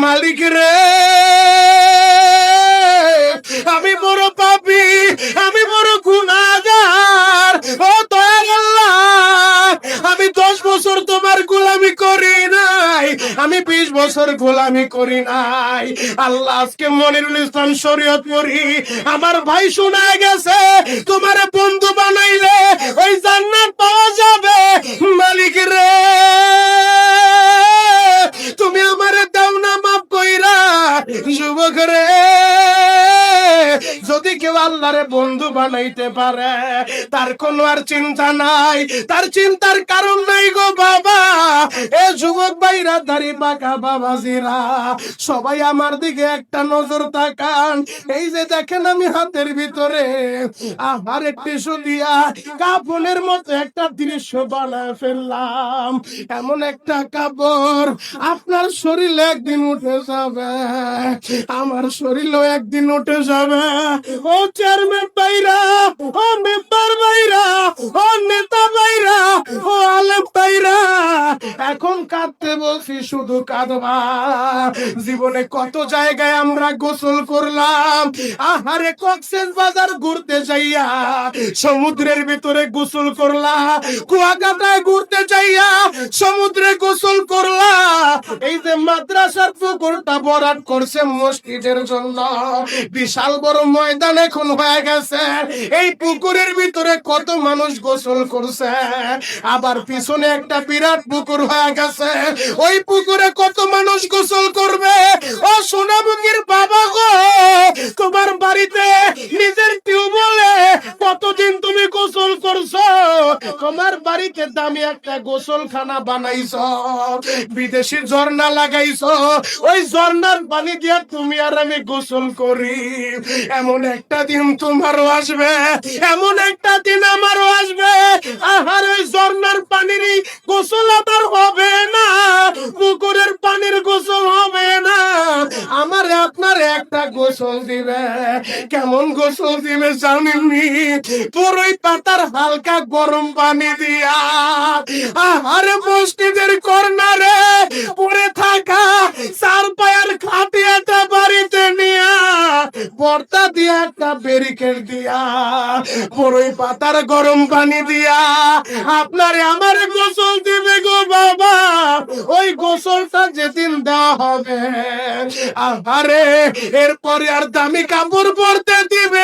মালিক রে, আমি বড় পাপী, আমি বড় গুনাহগার। ও দয়াল আল্লাহ, আমি 10 বছর তোমার গোলামি করি নাই, আমি 20 বছর গোলামি করি নাই। আল্লাহ, আজকে মনিরুল ইসলাম শরীয়তপুরী আমার ভাই শোনা গেছে তোমার বন্ধু বানাইলে ওই জান্নাত পাওয়া যাবে। মালিক রে, তুমি আমারে দাও না মাফ কইরা। যুবক রে, যদি কেউ আল্লাহরে বন্ধু বানাইতে পারে তার কোনো আর চিন্তা নাই, তার চিন্তার কারণ নাই গো বাবা। এ যুবক ভাইরা, দাড়ি পাকা বাবাজিরা, সবাই আমার দিকে একটা নজর তাকান। এই যে দেখেন আমি হাতের ভিতরে আমার টিস্যু দিয়া কাপড়ের মতো একটা দৃশ্য বানায় ফেললাম। এমন একটা কাপড় আপনার শরীরে একদিন উঠে যাবে, আমার শরীরও একদিন উঠে যাবে। ও চেয়ারম্যান ভাইরা, ও মেম্বার ভাইরা, ও নেতা ভাইরা, ও আলেম ভাইরা, এখন কাঁদতে বলছি, শুধু কাঁদবা। জীবনে কত জায়গায় আমরা গোসল করলাম। আহারে, কক্সবাজার ঘুরতে যাইয়া সমুদ্রের ভিতরে গোসল করলা, কুয়াকাটায় ঘুরতে যাইয়া সমুদ্রে গোসল করলা। এই যে মাদ্রাসার পুকুরটা ভরাট করছে মসজিদের জন্য, বিশাল বড় ময়দান এখন হয়ে গেছে। এই পুকুরের ভিতরে কত মানুষ গোসল করছে, আবার পিছনে একটা বিরাট পুকুর হয়ে গেছে, ওই পুকুরে কত মানুষ গোসল করবে। ও সোনামুখীর বাবা গো, তোমার বাড়িতে নিজের টিউবওয়েলে কতদিন তুমি গোসল করছো? তোমার বাড়িতে দামি একটা গোসলখানা বানাইছো, বিদেশি ঝর্ণা লাগাইছো, ওই ঝর্ণার পানি দিয়ে তুমি আর আমি গোসল করি। এমন একটা দিন তোমারও আসবে, এমন একটা দিন আমারও আসবে। আহার, ওই ঝর্ণার পানির গোসল আমার হবে না, পুকুরের পানির গোসল হবে না, আমার আপনার একটা গোসল দিবে। কেমন গোসল দিবে জানেননি? পুরোই পাতার হালকা গরম পানি দিয়া, আহারে মসজিদের কর্নারে পড়ে থাকা 4 পায়ের খাটিয়াটা বাড়িতে নিয়া পর্দা দিয়া একটা ব্যারিকেড দিয়া পুরোই পাতার গরম পানি দিয়া আপনারে আমার গোসল দিবে গো বাবা। ওই গোসলটা যেদিন দেওয়া হবে, আহারে, এরপরে আর দামি কাপড় পরতে দিবে